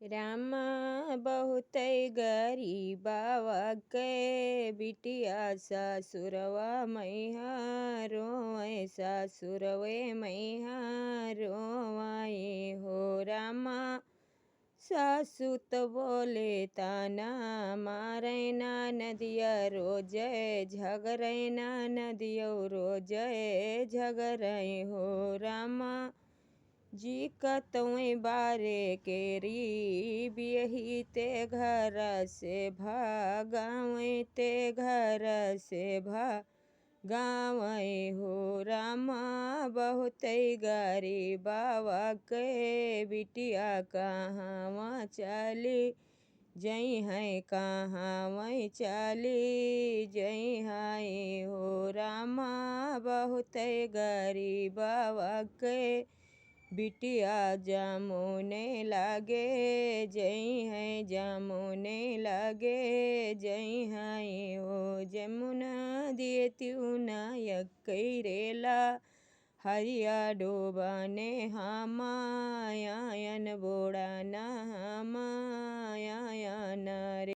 रामा बहुत गरीबावा के बिटिया ससुरवा मैया रोए ससुरवे मैया रोवाए हो रामा। सासु तो बोले ताना मारे ना नदिया रोजे झगरे ना नदियो रोजे झगरे हो रामा। जी कतवे बारे केरी बियही ते घर से भागावे ते घर से भागावे हो रामा। बहुत गरीबावा के बिटिया कहाँ चली जई है कहाँ चली जई है हो रामा। बहुत गरीबावा के बिटिया जमुने लागे जई है जमुने लागे जई है ओ जमुना दिए त्यूना यकैरेला हरिया डोबाने हमायन बोड़ाना